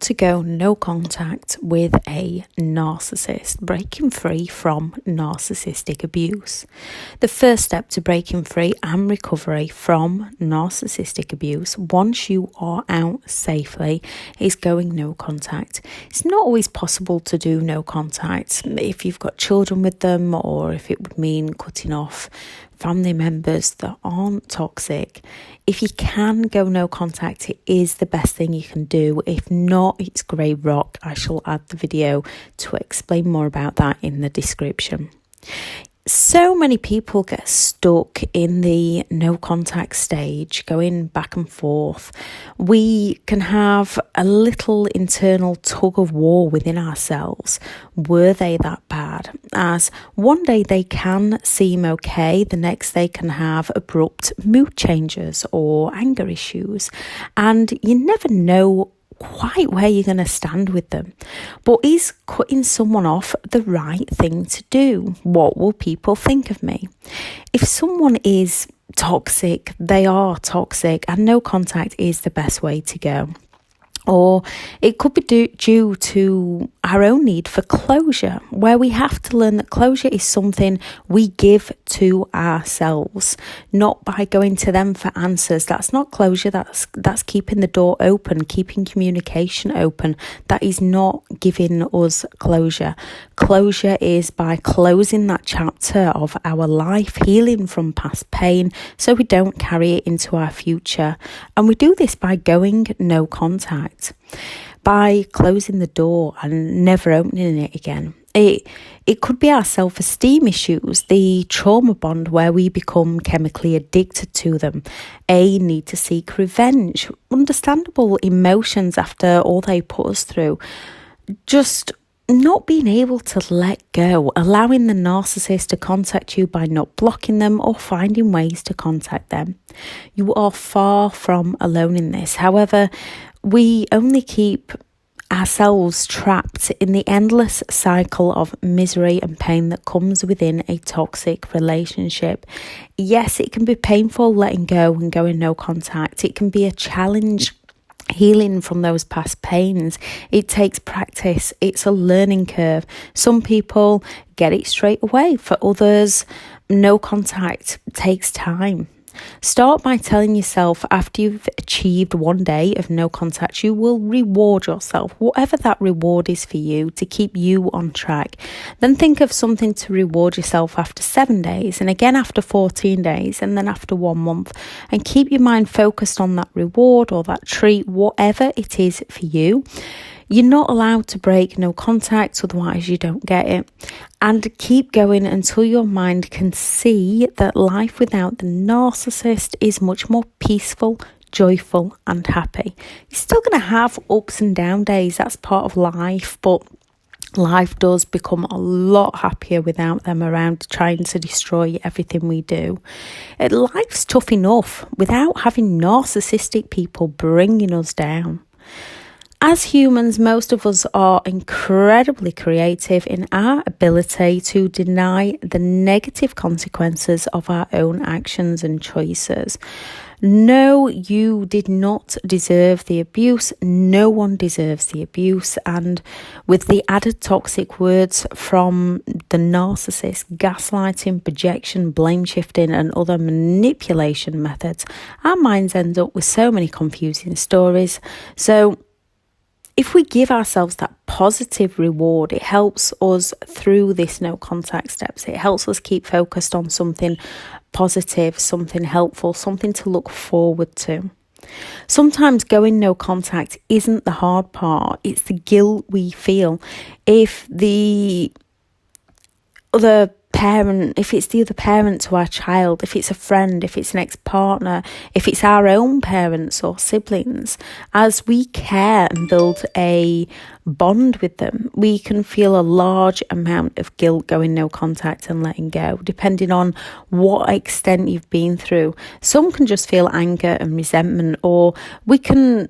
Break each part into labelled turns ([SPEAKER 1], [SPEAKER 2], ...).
[SPEAKER 1] to go no contact with a narcissist, breaking free from narcissistic abuse. The first step to breaking free and recovery from narcissistic abuse, once you are out safely, is going no contact. It's not always possible to do no contact if you've got children with them, or if it would mean cutting off family members that aren't toxic. If you can go no contact, it is the best thing you can do. If not, it's grey rock. I shall add the video to explain more about that in the description. So many people get stuck in the no contact stage, going back and forth. We can have a little internal tug of war within ourselves. Were they that bad? As one day they can seem okay, the next they can have abrupt mood changes or anger issues, and you never know quite where you're going to stand with them. But is cutting someone off the right thing to do? What will people think of me? If someone is toxic, they are toxic, and no contact is the best way to go. Or it could be due to our own need for closure, where we have to learn that closure is something we give to ourselves, not by going to them for answers. That's not closure, that's keeping the door open, keeping communication open. That is not giving us closure. Closure is by closing that chapter of our life, healing from past pain so we don't carry it into our future. And we do this by going no contact, by closing the door and never opening it again. It could be our self-esteem issues, the trauma bond where we become chemically addicted to them, a need to seek revenge, understandable emotions after all they put us through, just not being able to let go, allowing the narcissist to contact you by not blocking them or finding ways to contact them. You are far from alone in this. However, we only keep ourselves trapped in the endless cycle of misery and pain that comes within a toxic relationship. Yes, it can be painful letting go and going no contact. It can be a challenge healing from those past pains. It takes practice. It's a learning curve. Some people get it straight away. For others, no contact takes time. Start by telling yourself, after you've achieved one day of no contact, you will reward yourself, whatever that reward is for you, to keep you on track. Then think of something to reward yourself after 7 days, and again after 14 days, and then after 1 month. And keep your mind focused on that reward or that treat, whatever it is for you. You're not allowed to break no contact, otherwise you don't get it. And keep going until your mind can see that life without the narcissist is much more peaceful, joyful and happy. You're still going to have ups and down days, that's part of life, but life does become a lot happier without them around trying to destroy everything we do. Life's tough enough without having narcissistic people bringing us down. As humans, most of us are incredibly creative in our ability to deny the negative consequences of our own actions and choices. No, you did not deserve the abuse. No one deserves the abuse. And with the added toxic words from the narcissist, gaslighting, projection, blame shifting and other manipulation methods, our minds end up with so many confusing stories. So if we give ourselves that positive reward, it helps us through this no contact steps. It helps us keep focused on something positive, something helpful, something to look forward to. Sometimes going no contact isn't the hard part. It's the guilt we feel. If it's the other parent to our child, if it's a friend, if it's an ex-partner, if it's our own parents or siblings, as we care and build a bond with them, we can feel a large amount of guilt going no contact and letting go, depending on what extent you've been through. Some can just feel anger and resentment, or we can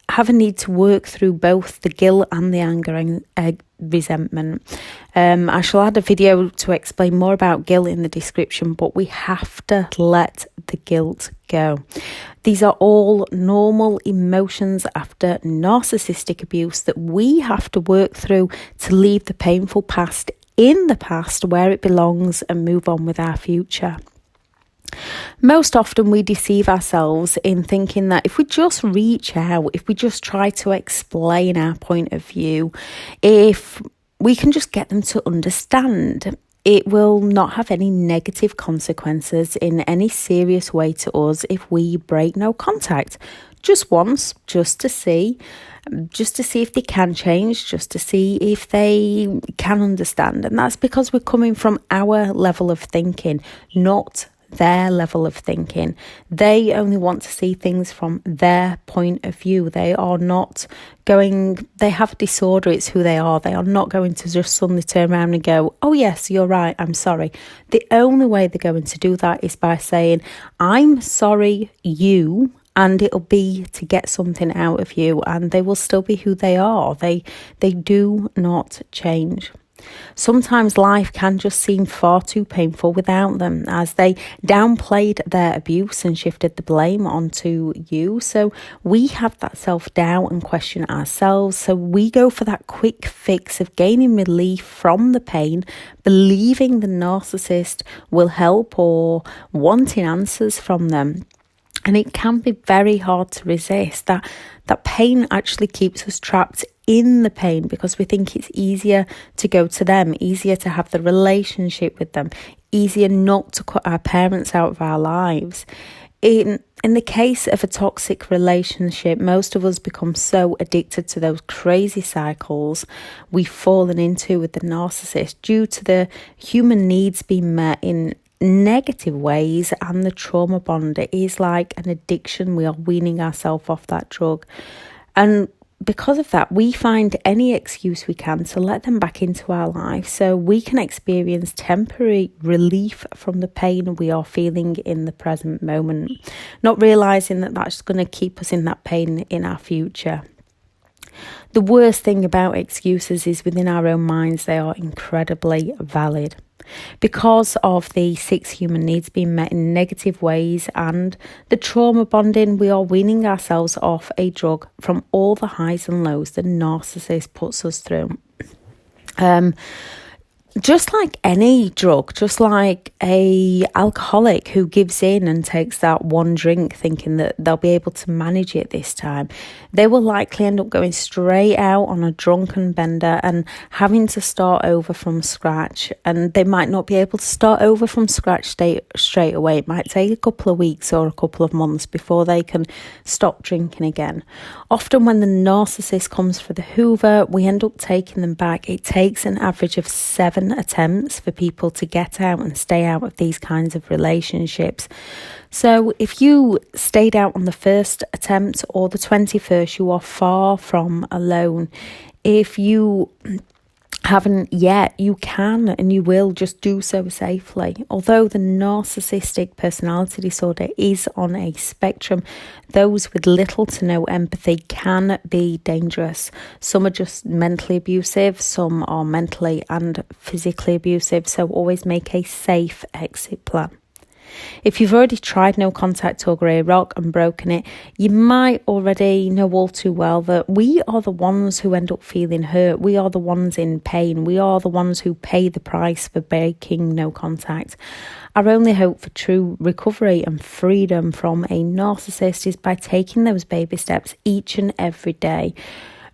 [SPEAKER 1] have a need to work through both the guilt and the anger and resentment. I shall add a video to explain more about guilt in the description, but we have to let the guilt go. These are all normal emotions after narcissistic abuse that we have to work through to leave the painful past in the past where it belongs and move on with our future. Most often we deceive ourselves in thinking that if we just reach out, if we just try to explain our point of view, if we can just get them to understand, it will not have any negative consequences in any serious way to us if we break no contact. Just once, just to see if they can change, just to see if they can understand. And that's because we're coming from our level of thinking, not their level of thinking. They only want to see things from their point of view. They are not going, they have a disorder, it's who they are. They are not going to just suddenly turn around and go, oh yes, you're right, I'm sorry. The only way they're going to do that is by saying, I'm sorry, you, and it'll be to get something out of you, and they will still be who they are. They do not change. Sometimes life can just seem far too painful without them, as they downplayed their abuse and shifted the blame onto you. So we have that self-doubt and question ourselves. So we go for that quick fix of gaining relief from the pain, believing the narcissist will help or wanting answers from them. And it can be very hard to resist. That pain actually keeps us trapped in the pain because we think it's easier to go to them, easier to have the relationship with them, easier not to cut our parents out of our lives. In the case of a toxic relationship, most of us become so addicted to those crazy cycles we've fallen into with the narcissist due to the human needs being met in negative ways, and the trauma bond is like an addiction. We are weaning ourselves off that drug, and because of that we find any excuse we can to let them back into our life so we can experience temporary relief from the pain we are feeling in the present moment, not realizing that that's going to keep us in that pain in our future. The worst thing about excuses is within our own minds they are incredibly valid. Because of the 6 human needs being met in negative ways and the trauma bonding, we are weaning ourselves off a drug from all the highs and lows the narcissist puts us through. Just like any drug, just like a alcoholic who gives in and takes that one drink thinking that they'll be able to manage it this time, they will likely end up going straight out on a drunken bender and having to start over from scratch. And they might not be able to start over from scratch straight away. It might take a couple of weeks or a couple of months before they can stop drinking again. Often when the narcissist comes for the hoover, we end up taking them back. It takes an average of 7 attempts for people to get out and stay out of these kinds of relationships. So if you stayed out on the first attempt or the 21st, you are far from alone. If you haven't yet, you can and you will just do so safely. Although the narcissistic personality disorder is on a spectrum, those with little to no empathy can be dangerous. Some are just mentally abusive, some are mentally and physically abusive, so always make a safe exit plan. If you've already tried no contact or grey rock and broken it, you might already know all too well that we are the ones who end up feeling hurt. We are the ones in pain. We are the ones who pay the price for breaking no contact. Our only hope for true recovery and freedom from a narcissist is by taking those baby steps each and every day.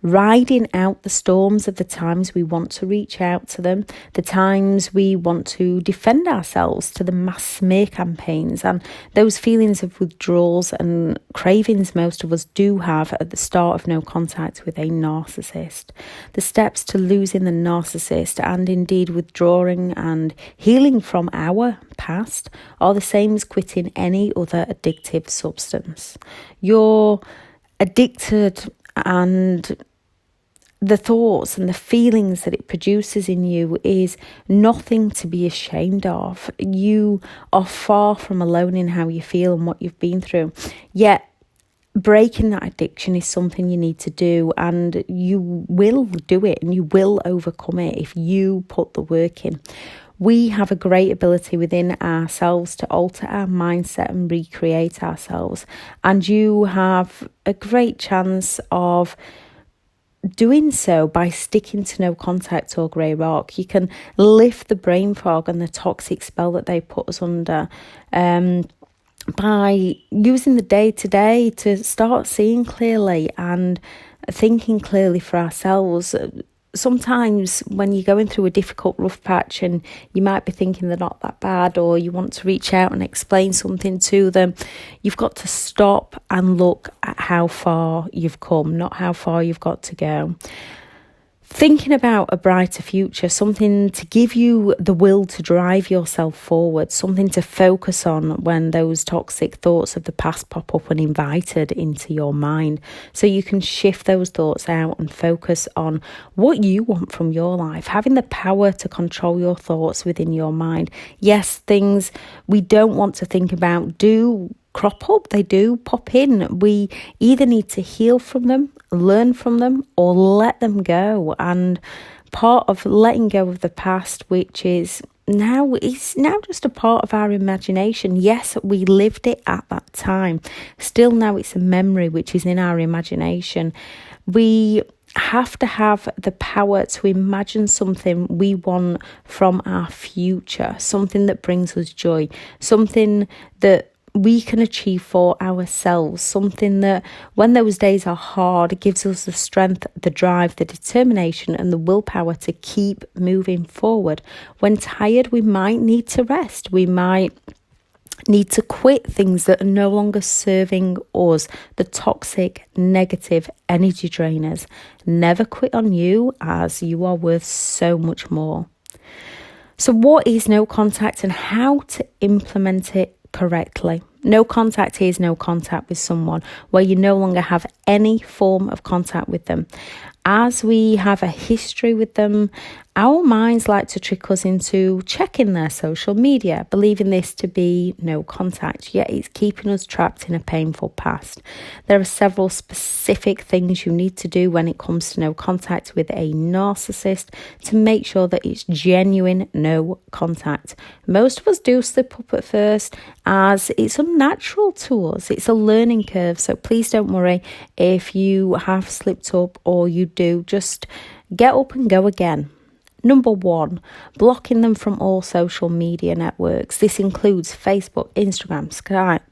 [SPEAKER 1] Riding out the storms of the times we want to reach out to them, the times we want to defend ourselves to the mass smear campaigns, and those feelings of withdrawals and cravings most of us do have at the start of no contact with a narcissist. The steps to losing the narcissist and indeed withdrawing and healing from our past are the same as quitting any other addictive substance. You're addicted, and the thoughts and the feelings that it produces in you is nothing to be ashamed of. You are far from alone in how you feel and what you've been through. Yet, breaking that addiction is something you need to do, and you will do it and you will overcome it if you put the work in. We have a great ability within ourselves to alter our mindset and recreate ourselves. And you have a great chance of doing so by sticking to no contact or grey rock. You can lift the brain fog and the toxic spell that they put us under by using the day-to-day to start seeing clearly and thinking clearly for ourselves. Sometimes when you're going through a difficult rough patch and you might be thinking they're not that bad, or you want to reach out and explain something to them, you've got to stop and look at how far you've come, not how far you've got to go. Thinking about a brighter future, something to give you the will to drive yourself forward, something to focus on when those toxic thoughts of the past pop up uninvited into your mind, so you can shift those thoughts out and focus on what you want from your life, having the power to control your thoughts within your mind. Yes, things we don't want to think about do crop up, they do pop in. We either need to heal from them, learn from them, or let them go. And part of letting go of the past, which is now just a part of our imagination. Yes, we lived it at that time. Still now it's a memory which is in our imagination. We have to have the power to imagine something we want from our future, something that brings us joy, something that we can achieve for ourselves, something that when those days are hard, gives us the strength, the drive, the determination and the willpower to keep moving forward. When tired, we might need to rest. We might need to quit things that are no longer serving us, the toxic, negative energy drainers. Never quit on you, as you are worth so much more. So what is no contact and how to implement it correctly? No contact is no contact with someone where you no longer have any form of contact with them. As we have a history with them, our minds like to trick us into checking their social media, believing this to be no contact, yet it's keeping us trapped in a painful past. There are several specific things you need to do when it comes to no contact with a narcissist to make sure that it's genuine no contact. Most of us do slip up at first, as it's unnatural to us. It's a learning curve, so please don't worry if you have slipped up or you do. Just get up and go again. Number 1, blocking them from all social media networks. This includes Facebook, Instagram, Skype,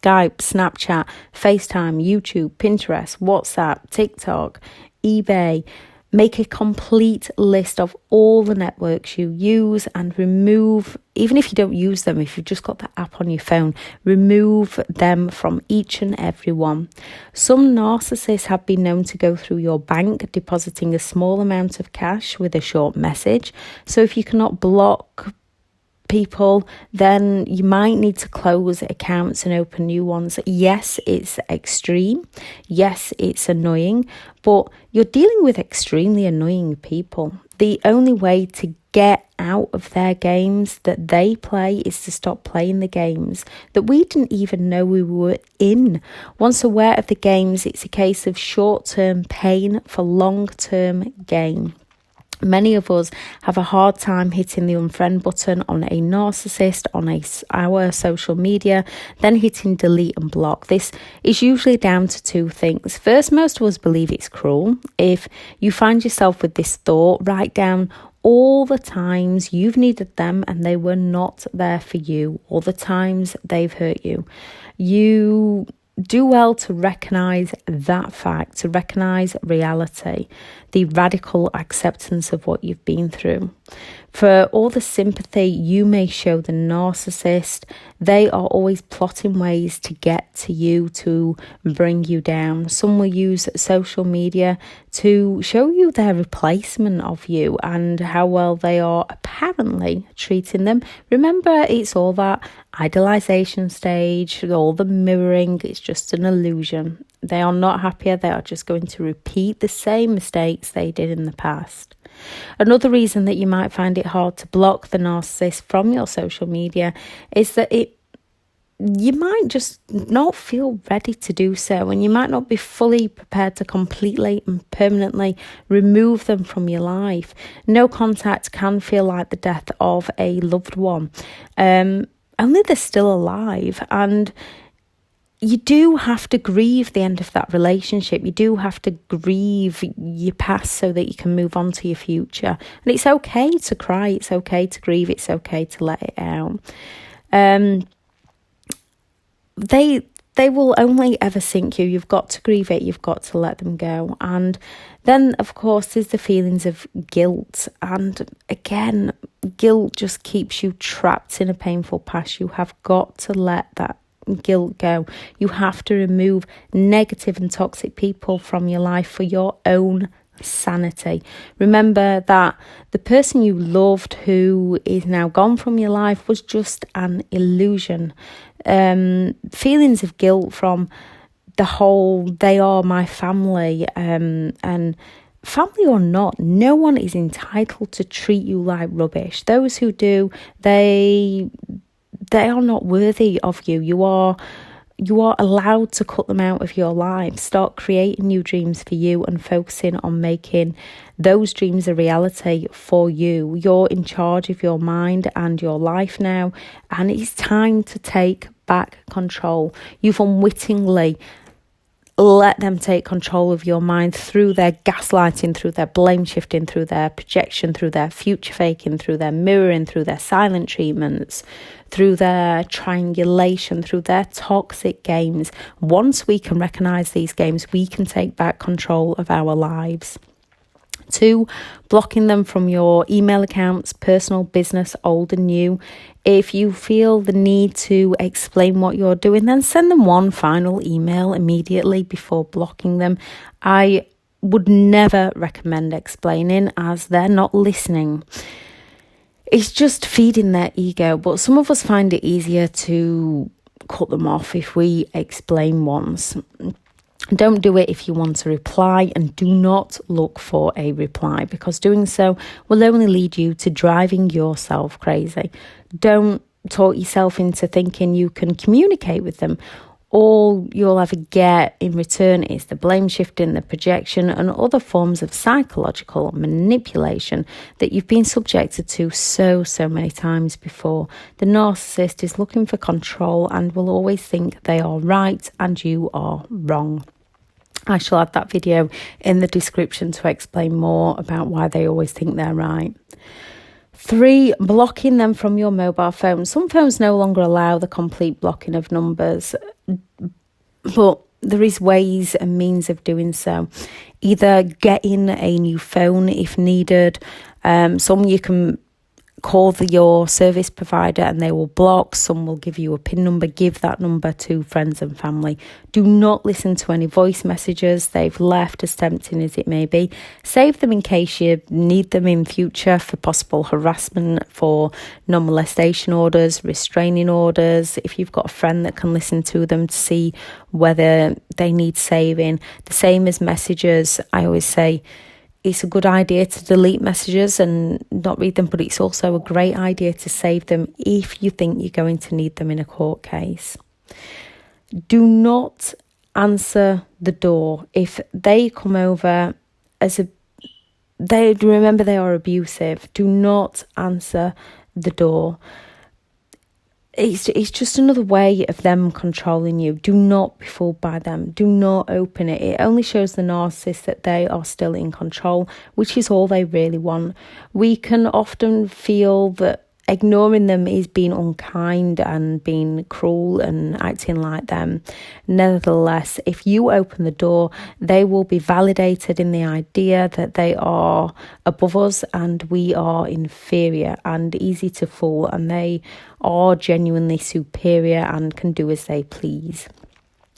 [SPEAKER 1] Snapchat, FaceTime, YouTube, Pinterest, WhatsApp, TikTok, eBay. Make a complete list of all the networks you use and remove, even if you don't use them, if you've just got the app on your phone, remove them from each and every one. Some narcissists have been known to go through your bank, depositing a small amount of cash with a short message. So if you cannot block people, then you might need to close accounts and open new ones. Yes, it's extreme. Yes, it's annoying, but you're dealing with extremely annoying people. The only way to get out of their games that they play is to stop playing the games that we didn't even know we were in. Once aware of the games, it's a case of short-term pain for long-term gain. Many of us have a hard time hitting the unfriend button on a narcissist on our social media, then hitting delete and block. This is usually down to 2 things. First, most of us believe it's cruel. If you find yourself with this thought, write down all the times you've needed them and they were not there for you, all the times they've hurt you. You do well to recognise that fact, to recognise reality, the radical acceptance of what you've been through. For all the sympathy you may show the narcissist, they are always plotting ways to get to you, to bring you down. Some will use social media to show you their replacement of you and how well they are apparently treating them. Remember, it's all that idolization stage, all the mirroring, it's just an illusion. They are not happier, they are just going to repeat the same mistakes they did in the past. Another reason that you might find it hard to block the narcissist from your social media is that it you might just not feel ready to do so, and you might not be fully prepared to completely and permanently remove them from your life. No contact can feel like the death of a loved one. Only they're still alive, and you do have to grieve the end of that relationship. You do have to grieve your past so that you can move on to your future. And it's okay to cry. It's okay to grieve. It's okay to let it out. They will only ever sink you. You've got to grieve it. You've got to let them go. And then, of course, there's the feelings of guilt. And again, guilt just keeps you trapped in a painful past. You have got to let that guilt go. You have to remove negative and toxic people from your life for your own sanity. Remember that the person you loved who is now gone from your life was just an illusion. Feelings of guilt from the whole they are my family, and family or not, no one is entitled to treat you like rubbish. Those who do, they are not worthy of you. You are allowed to cut them out of your life. Start creating new dreams for you and focusing on making those dreams a reality for you. You're in charge of your mind and your life now, and it's time to take back control. You've unwittingly let them take control of your mind through their gaslighting, through their blame shifting, through their projection, through their future faking, through their mirroring, through their silent treatments, through their triangulation, through their toxic games. Once we can recognise these games, we can take back control of our lives. 2, blocking them from your email accounts, personal, business, old and new. If you feel the need to explain what you're doing, then send them one final email immediately before blocking them. I would never recommend explaining, as they're not listening. It's just feeding their ego, but some of us find it easier to cut them off if we explain once. Don't do it if you want a reply, and do not look for a reply, because doing so will only lead you to driving yourself crazy. Don't talk yourself into thinking you can communicate with them. All you'll ever get in return is the blame shifting, the projection, and other forms of psychological manipulation that you've been subjected to so many times before. The narcissist is looking for control and will always think they are right and you are wrong. I shall add that video in the description to explain more about why they always think they're right. 3, blocking them from your mobile phone. Some phones no longer allow the complete blocking of numbers, but there is ways and means of doing so. Either getting a new phone if needed. Some you can call your service provider and they will block. Some will give you a PIN number. Give that number to friends and family. Do not listen to any voice messages they've left, as tempting as it may be. Save them in case you need them in future for possible harassment, for non-molestation orders, restraining orders. If you've got a friend that can listen to them to see whether they need saving. The same as messages. I always say it's a good idea to delete messages and not read them, but it's also a great idea to save them if you think you're going to need them in a court case. Do not answer the door. If they come over remember they are abusive. Do not answer the door. It's just another way of them controlling you. Do not be fooled by them. Do not open it. It only shows the narcissist that they are still in control, which is all they really want. We can often feel that ignoring them is being unkind and being cruel and acting like them. Nevertheless, if you open the door, they will be validated in the idea that they are above us and we are inferior and easy to fool, and they are genuinely superior and can do as they please.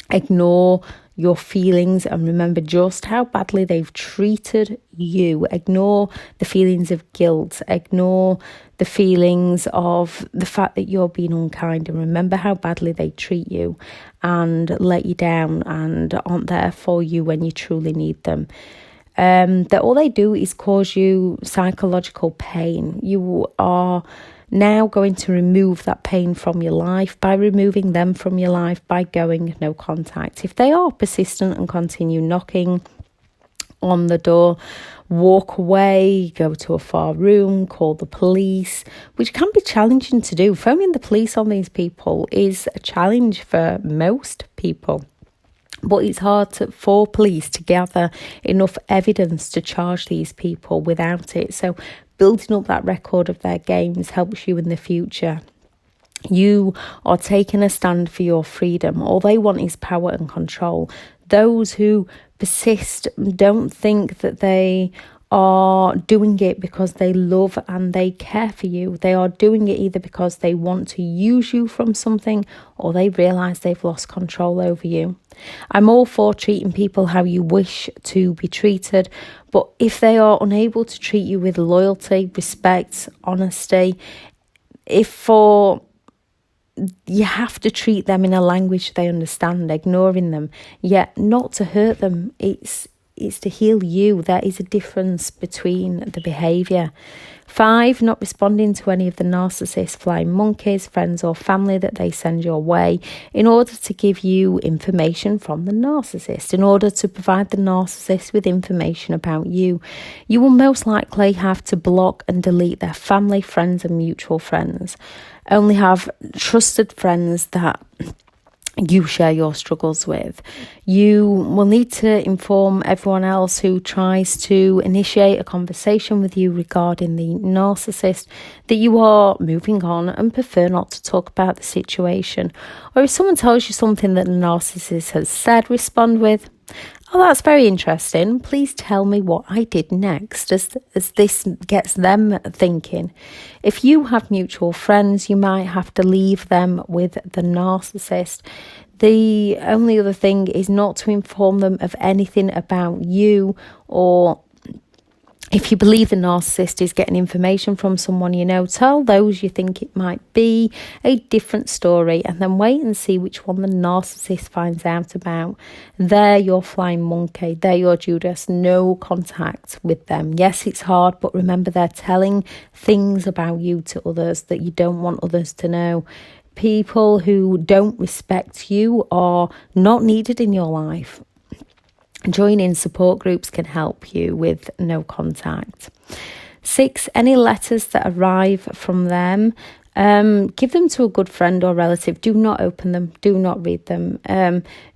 [SPEAKER 1] Ignore your feelings and remember just how badly they've treated you. Ignore the feelings of guilt. Ignore the feelings of the fact that you're being unkind, and remember how badly they treat you and let you down and aren't there for you when you truly need them. That all they do is cause you psychological pain. You are now going to remove that pain from your life by removing them from your life by going no contact. If they are persistent and continue knocking on the door, walk away, go to a far room, call the police, which can be challenging to do. Phoning the police on these people is a challenge for most people. But it's hard for police to gather enough evidence to charge these people without it. So building up that record of their games helps you in the future. You are taking a stand for your freedom. All they want is power and control. Those who persist don't think that they are doing it because they love and they care for you. They are doing it either because they want to use you from something or they realise they've lost control over you. I'm all for treating people how you wish to be treated, but if they are unable to treat you with loyalty, respect, honesty, you have to treat them in a language they understand, ignoring them, yet not to hurt them. It's to heal you. There is a difference between the behaviour. 5, not responding to any of the narcissist flying monkeys, friends or family that they send your way in order to give you information from the narcissist, in order to provide the narcissist with information about you. You will most likely have to block and delete their family, friends and mutual friends. Only have trusted friends that you share your struggles with. You will need to inform everyone else who tries to initiate a conversation with you regarding the narcissist that you are moving on and prefer not to talk about the situation. Or if someone tells you something that the narcissist has said, respond with, "Oh, that's very interesting. Please tell me what I did next," as this gets them thinking. If you have mutual friends, you might have to leave them with the narcissist. The only other thing is not to inform them of anything about you, or if you believe the narcissist is getting information from someone you know, tell those you think it might be a different story and then wait and see which one the narcissist finds out about. They're your flying monkey. They're your Judas. No contact with them. Yes, it's hard, but remember they're telling things about you to others that you don't want others to know. People who don't respect you are not needed in your life. Joining support groups can help you with no contact. 6, any letters that arrive from them, give them to a good friend or relative. Do not open them. Do not read them.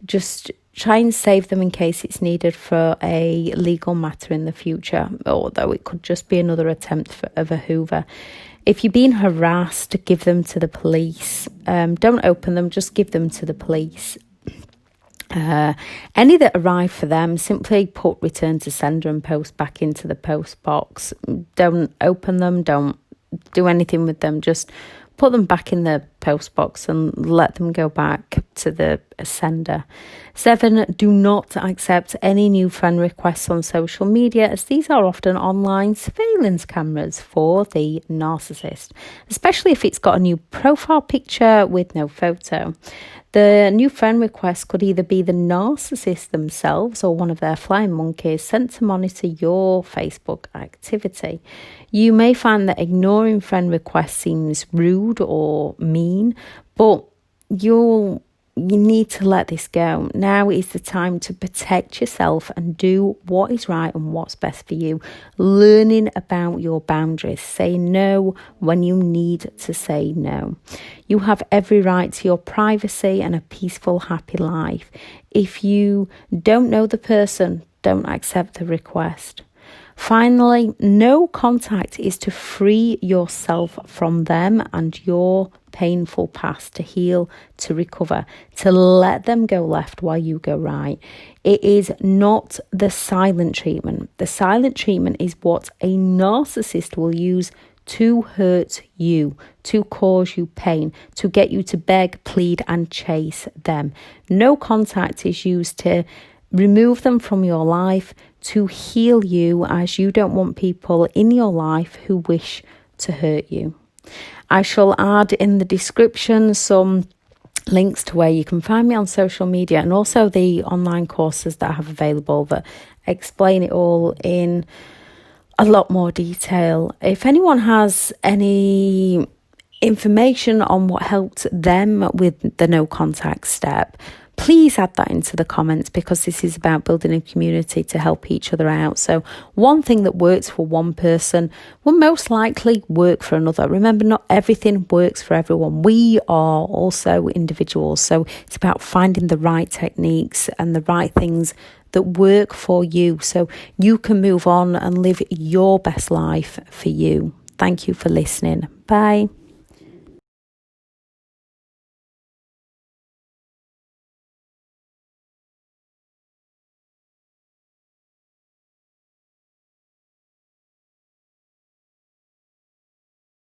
[SPEAKER 1] Just try and save them in case it's needed for a legal matter in the future, although it could just be another attempt of a hoover. If you're being harassed, give them to the police. Don't open them, just give them to the police. Any that arrive for them, simply put return to sender and post back into the post box. Don't open them, don't do anything with them, just put them back in the post box and let them go back to the sender. 7, do not accept any new friend requests on social media, as these are often online surveillance cameras for the narcissist, especially if it's got a new profile picture with no photo. The new friend request could either be the narcissist themselves or one of their flying monkeys sent to monitor your Facebook activity. You may find that ignoring friend requests seems rude or mean, but you need to let this go. Now is the time to protect yourself and do what is right and what's best for you. Learning about your boundaries. Say no when you need to say no. You have every right to your privacy and a peaceful, happy life. If you don't know the person, don't accept the request. Finally, no contact is to free yourself from them and your painful past, to heal, to recover, to let them go left while you go right. It is not the silent treatment. The silent treatment is what a narcissist will use to hurt you, to cause you pain, to get you to beg, plead and chase them. No contact is used to remove them from your life, to heal you, as you don't want people in your life who wish to hurt you. I shall add in the description some links to where you can find me on social media, and also the online courses that I have available that explain it all in a lot more detail. If anyone has any information on what helped them with the no contact step, please add that into the comments, because this is about building a community to help each other out. So one thing that works for one person will most likely work for another. Remember, not everything works for everyone. We are also individuals. So it's about finding the right techniques and the right things that work for you, so you can move on and live your best life for you. Thank you for listening. Bye.